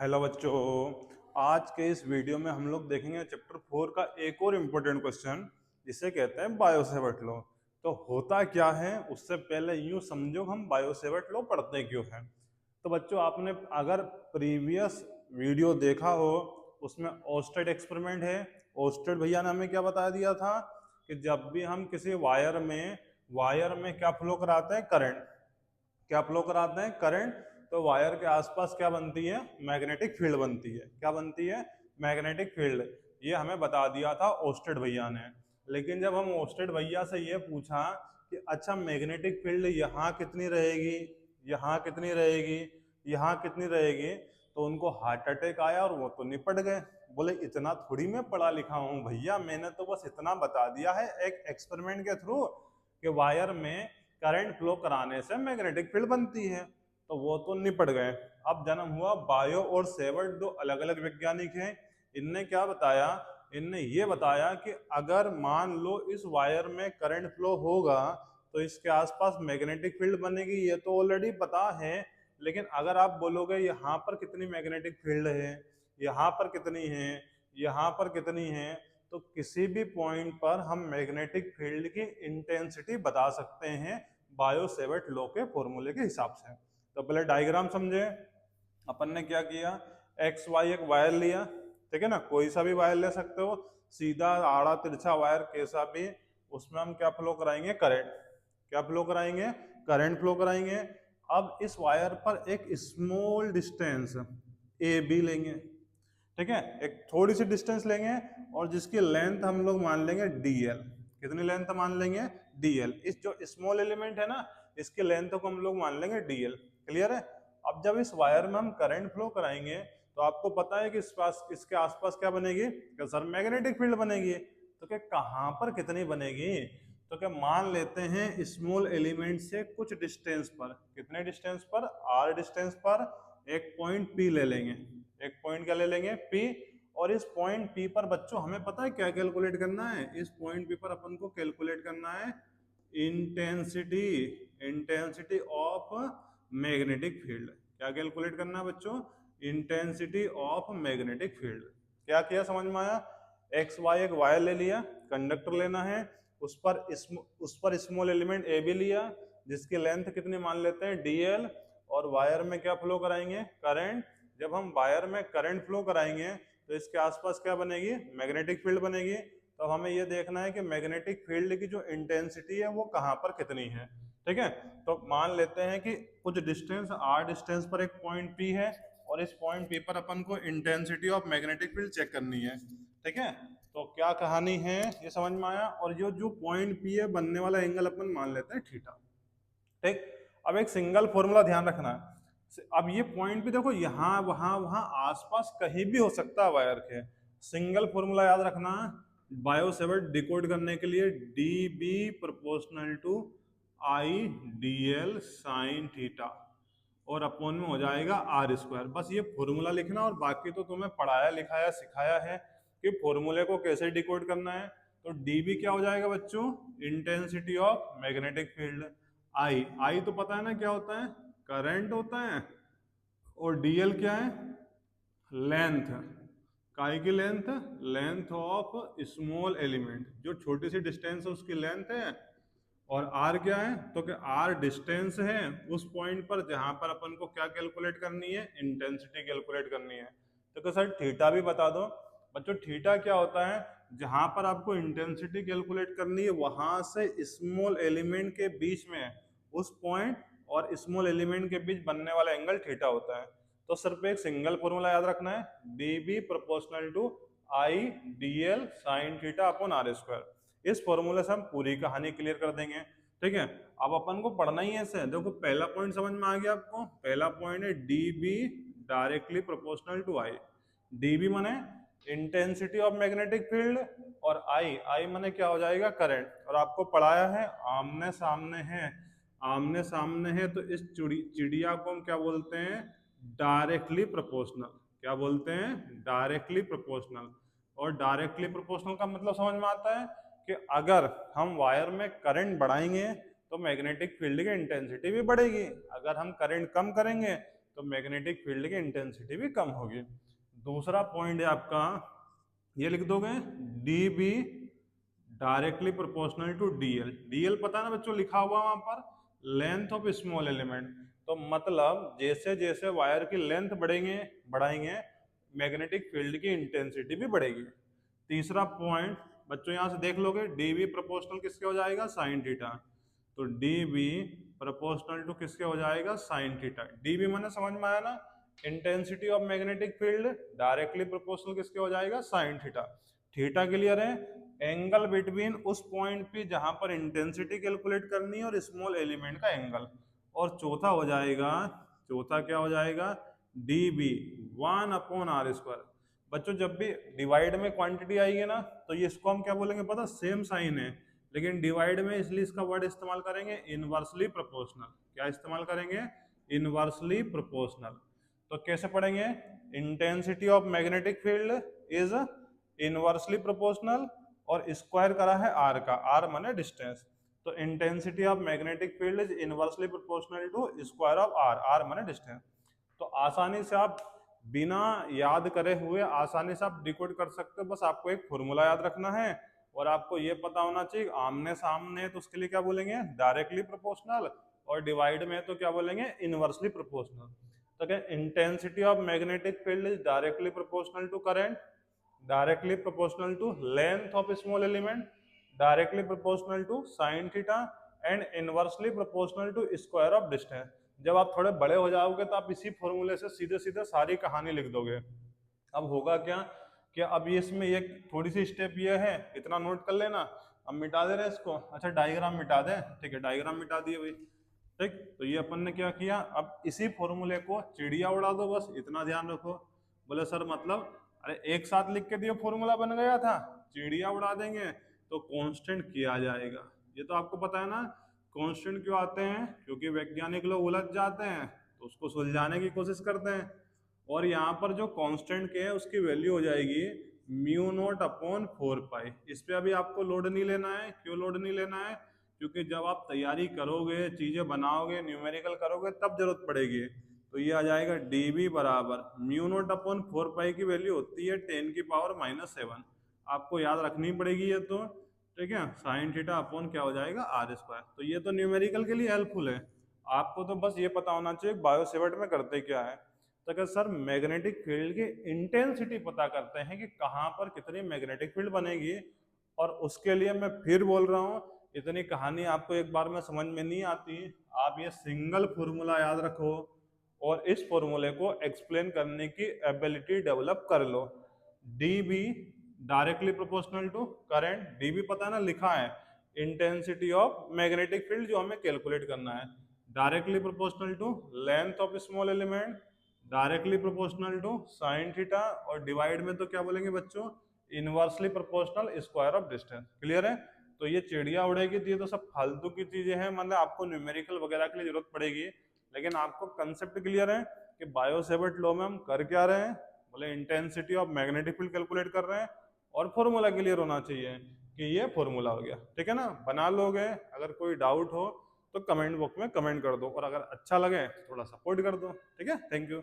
Hello बच्चों। आज के इस वीडियो में हम लोग देखेंगे चैप्टर 4 का एक और इम्पोर्टेंट क्वेश्चन जिसे कहते हैं बायोसेवर्ट लॉ। तो होता क्या है उससे पहले यूं समझो हम बायोसेवर्ट लॉ पढ़ते क्यों हैं। तो बच्चों आपने अगर प्रीवियस वीडियो देखा हो उसमें ओस्टेड एक्सपेरिमेंट है। ओस्टेड भैया ने हमें क्या बता दिया था कि जब भी हम किसी वायर में क्या फ्लो कराते हैं, करंट। क्या फ्लो कराते हैं, करंट। तो वायर के आसपास क्या बनती है, मैग्नेटिक फील्ड बनती है। क्या बनती है, मैग्नेटिक फील्ड। ये हमें बता दिया था ओस्टेड भैया ने। लेकिन जब हम ओस्टेड भैया से ये पूछा कि अच्छा मैग्नेटिक फील्ड यहाँ कितनी रहेगी, यहाँ कितनी रहेगी, यहाँ कितनी रहेगी, तो उनको हार्ट अटैक आया और वो तो निपट गए। बोले इतना थोड़ी मैं पढ़ा लिखा हूँ भैया, मैंने तो बस इतना बता दिया है एक एक्सपेरिमेंट के थ्रू कि वायर में करंट फ्लो कराने से मैग्नेटिक फील्ड बनती है। तो वो तो निपट गए। अब जन्म हुआ बायो और सेवर्ट, दो अलग अलग वैज्ञानिक हैं। इनने क्या बताया, इनने ये बताया कि अगर मान लो इस वायर में करंट फ्लो होगा तो इसके आसपास मैग्नेटिक फील्ड बनेगी, ये तो ऑलरेडी पता है। लेकिन अगर आप बोलोगे यहाँ पर कितनी मैग्नेटिक फील्ड है, यहाँ पर कितनी है, यहाँ पर कितनी है, तो किसी भी पॉइंट पर हम मैग्नेटिक फील्ड की इंटेंसिटी बता सकते हैं बायो सेवर्ट लॉ के फॉर्मूले के हिसाब से। तो पहले डायग्राम समझे। अपन ने क्या किया, एक्स वाई एक वायर लिया, ठीक है ना, कोई सा भी वायर ले सकते हो, सीधा आड़ा तिरछा वायर कैसा भी। उसमें हम क्या फ्लो कराएंगे, करंट। क्या फ्लो कराएंगे, करंट फ्लो कराएंगे। अब इस वायर पर एक स्मॉल डिस्टेंस ए बी लेंगे, ठीक है, एक थोड़ी सी डिस्टेंस लेंगे और जिसकी लेंथ हम लोग मान लेंगे डीएल। कितनी लेंथ मान लेंगे, डीएल। इस जो स्मॉल एलिमेंट है ना, इसकी लेंथ को हम लोग मान लेंगे डीएल। क्लियर है। अब जब इस वायर में हम करंट फ्लो कराएंगे तो आपको पता है कि इसके आसपास क्या बनेगी, कि सर मैग्नेटिक फील्ड बनेगी। तो क्या कहाँ पर कितनी बनेगी, तो क्या मान लेते हैं स्मॉल एलिमेंट से कुछ डिस्टेंस पर, कितने डिस्टेंस पर, आर डिस्टेंस पर एक पॉइंट पी ले लेंगे। एक पॉइंट क्या ले लेंगे, पी। और इस पॉइंट पी पर बच्चों हमें पता है क्या कैलकुलेट करना है, इस पॉइंट पी पर अपन को कैलकुलेट करना है intensity, intensity of magnetic field. क्या कैलकुलेट करना है बच्चों, इंटेंसिटी ऑफ मैग्नेटिक फील्ड। क्या किया समझ में आया। एक्स वाई एक वायर ले लिया, कंडक्टर लेना है, उस पर स्मॉल एलिमेंट ए भी लिया जिसकी लेंथ कितनी मान लेते हैं, डीएल। और वायर में क्या फ्लो कराएंगे, करंट। जब हम वायर में करंट फ्लो कराएंगे तो इसके आसपास क्या बनेगी, मैग्नेटिक फील्ड बनेगी। तो हमें ये देखना है कि मैग्नेटिक फील्ड की जो इंटेंसिटी है वो कहाँ पर कितनी है। ठीक है। तो मान लेते हैं कि कुछ डिस्टेंस आर डिस्टेंस पर एक पॉइंट पी है और इस पॉइंट पी पर अपन को intensity of magnetic field check करनी है। ठीक है। तो क्या कहानी है ये समझ में आया। और जो जो पॉइंट पी है बनने वाला एंगल अपन मान लेते हैं थीटा। ठीक। अब एक सिंगल फॉर्मूला ध्यान रखना है। अब ये पॉइंट भी देखो यहाँ वहां वहां आसपास कहीं भी हो सकता है वायर के। सिंगल फॉर्मूला याद रखना, बायो सेवर्ट डिकोड करने के लिए, D B proportional to I D L sine theta और अपोन में हो जाएगा आर स्क्वायर। बस ये फॉर्मूला लिखना और बाकी तो तुम्हें पढ़ाया लिखाया सिखाया है कि फॉर्मूले को कैसे डिकोड करना है। तो डीबी क्या हो जाएगा बच्चों, इंटेंसिटी ऑफ मैग्नेटिक फील्ड। आई आई तो पता है ना क्या होता है, करंट होता है। और डीएल क्या है, लेंथ। काय की length, length of small element, जो छोटी सी डिस्टेंस है उसकी लेंथ है। और आर क्या है, तो कि आर डिस्टेंस है उस पॉइंट पर जहां पर अपन को क्या कैलकुलेट करनी है, इंटेंसिटी कैलकुलेट करनी है। तो क्या सर थीटा भी बता दो। बच्चों थीटा क्या होता है, जहां पर आपको इंटेंसिटी कैलकुलेट करनी है वहां से स्मॉल एलिमेंट के बीच में उस पॉइंट और स्मॉल एलिमेंट के बीच बनने वाला एंगल थीटा होता है। तो सिर्फ एक सिंगल फॉर्मूला याद रखना है, D B proportional to I D L sine theta upon R square. इस फॉर्मूले से हम पूरी कहानी क्लियर कर देंगे। ठीक है। अब अपन को पढ़ना ही ऐसे है। देखो पहला पॉइंट समझ में आ गया आपको। पहला पॉइंट है D B directly proportional to I. D B माने इंटेंसिटी ऑफ मैग्नेटिक फील्ड और आई आई माने क्या हो जाएगा, करंट। और आपको पढ़ाया है आमने सामने है, आमने सामने है तो इस चिड़िया को हम क्या बोलते हैं, डायरेक्टली प्रोपोर्शनल। क्या बोलते हैं, डायरेक्टली प्रोपोर्शनल। और डायरेक्टली प्रोपोर्शनल का मतलब समझ में आता है कि अगर हम वायर में करंट बढ़ाएंगे तो मैग्नेटिक फील्ड की इंटेंसिटी भी बढ़ेगी, अगर हम करंट कम करेंगे तो मैग्नेटिक फील्ड की इंटेंसिटी भी कम होगी। दूसरा पॉइंट है आपका, ये लिख दोगे D B directly proportional to DL. DL पता है ना बच्चों, लिखा हुआ वहां पर लेंथ ऑफ स्मॉल एलिमेंट। तो मतलब जैसे जैसे वायर की लेंथ बढ़ाएंगे मैग्नेटिक फील्ड की इंटेंसिटी भी बढ़ेगी। तीसरा पॉइंट बच्चों यहां से देख लोगे, डी बी प्रोपोर्शनल किसके हो जाएगा, साइन थीटा। तो डी बी प्रोपोर्शनल टू किसके हो जाएगा, साइन थीटा। डी बी मैंने समझ में आया ना, intensity of magnetic field directly proportional किसके हो जाएगा, साइन थीटा। थीटा क्लियर है, एंगल बिटवीन उस पॉइंट पे जहां पर इंटेंसिटी कैलकुलेट करनी है और स्मॉल एलिमेंट का एंगल। और चौथा हो जाएगा, चौथा क्या हो जाएगा, डी बी 1/r²। बच्चों जब भी डिवाइड में क्वांटिटी आएगी ना, तो ये इसको हम क्या बोलेंगे पता, सेम साइन है, लेकिन डिवाइड में इसलिए इसका वर्ड इस्तेमाल करेंगे इनवर्सली प्रोपोर्शनल। क्या इस्तेमाल करेंगे, इनवर्सली प्रोपोर्शनल। तो कैसे पढ़ेंगे, intensity of magnetic field is inversely proportional, और स्क्वायर करा है आर का, आर माने डिस्टेंस। तो intensity of magnetic field is inversely proportional to square of R, R माने डिस्टेंस। तो आसानी से आप बिना याद करे हुए आसानी से आप डिकोड कर सकते हो। बस आपको एक फॉर्मूला याद रखना है और आपको ये पता होना चाहिए आमने सामने तो उसके लिए क्या बोलेंगे, डायरेक्टली प्रोपोर्शनल, और डिवाइड में तो क्या बोलेंगे, इनवर्सली प्रोपोर्शनल। तो क्या intensity of magnetic field is directly proportional to current, directly proportional to length of small element, directly proportional to sin theta and inversely proportional to square of distance। जब आप थोड़े बड़े हो जाओगे तो आप इसी फॉर्मूले से सीधे सीधे सारी कहानी लिख दोगे। अब होगा क्या कि अब ये इसमें एक थोड़ी सी स्टेप ये है, इतना नोट कर लेना। अब मिटा दे रहे इसको, अच्छा डायग्राम मिटा दे, ठीक है डायग्राम मिटा दिए भाई, ठीक। तो ये अपन ने क्या किया, अब इसी फॉर्मूले को चिड़िया उड़ा दो, बस इतना ध्यान रखो। बोले सर मतलब, अरे एक साथ लिख के दियो फॉर्मूला बन गया था, चिड़िया उड़ा देंगे तो कांस्टेंट किया जाएगा। ये तो आपको पता है ना, कांस्टेंट क्यों आते हैं, क्योंकि वैज्ञानिक लोग उलझ जाते हैं तो उसको सुलझाने की कोशिश करते हैं। और यहाँ पर जो कांस्टेंट के है उसकी वैल्यू हो जाएगी μ0/4π। इस पे अभी आपको लोड नहीं लेना है। क्यों लोड नहीं लेना है, क्योंकि जब आप तैयारी करोगे, चीजें बनाओगे, न्यूमेरिकल करोगे, तब जरूरत पड़ेगी। तो ये आ जाएगा dB बराबर μ0/4π की वैल्यू होती है 10⁻⁻⁷। आपको याद रखनी पड़ेगी ये तो, ठीक है। साइन थीटा अपॉन क्या हो जाएगा, r²। तो ये तो न्यूमेरिकल के लिए हेल्पफुल है। आपको तो बस ये पता होना चाहिए बायो सेवर्ट में करते क्या है। तो अगर सर मैग्नेटिक फील्ड की इंटेंसिटी पता करते हैं कि कहाँ पर कितनी मैग्नेटिक फील्ड बनेगी, और उसके लिए मैं फिर बोल रहा हूँ, इतनी कहानी आपको एक बार में समझ में नहीं आती। आप ये सिंगल फॉर्मूला याद रखो और इस फॉर्मूले को एक्सप्लेन करने की एबिलिटी डेवलप कर लो। D B directly proportional to current, D B पता है ना, लिखा है इंटेंसिटी ऑफ मैग्नेटिक फील्ड जो हमें कैलकुलेट करना है। Directly proportional to length of small element, directly proportional to sine theta, और डिवाइड में तो क्या बोलेंगे बच्चों, inversely proportional square of distance. Clear है। तो ये चिड़िया उड़ेगी, तो ये तो सब फालतू की चीजें हैं, मतलब आपको न्यूमेरिकल वगैरह के लिए जरूरत पड़ेगी, लेकिन आपको कंसेप्ट क्लियर है कि बायो सेवर्ट लॉ में हम कर क्या रहे हैं, बोले intensity of magnetic field calculate कर रहे हैं, और फॉर्मूला क्लियर होना चाहिए कि ये फॉर्मूला हो गया, ठीक है ना। बना लोगे, अगर कोई डाउट हो तो कमेंट बॉक्स में कमेंट कर दो, और अगर अच्छा लगे तो थोड़ा सपोर्ट कर दो, ठीक है। Thank you.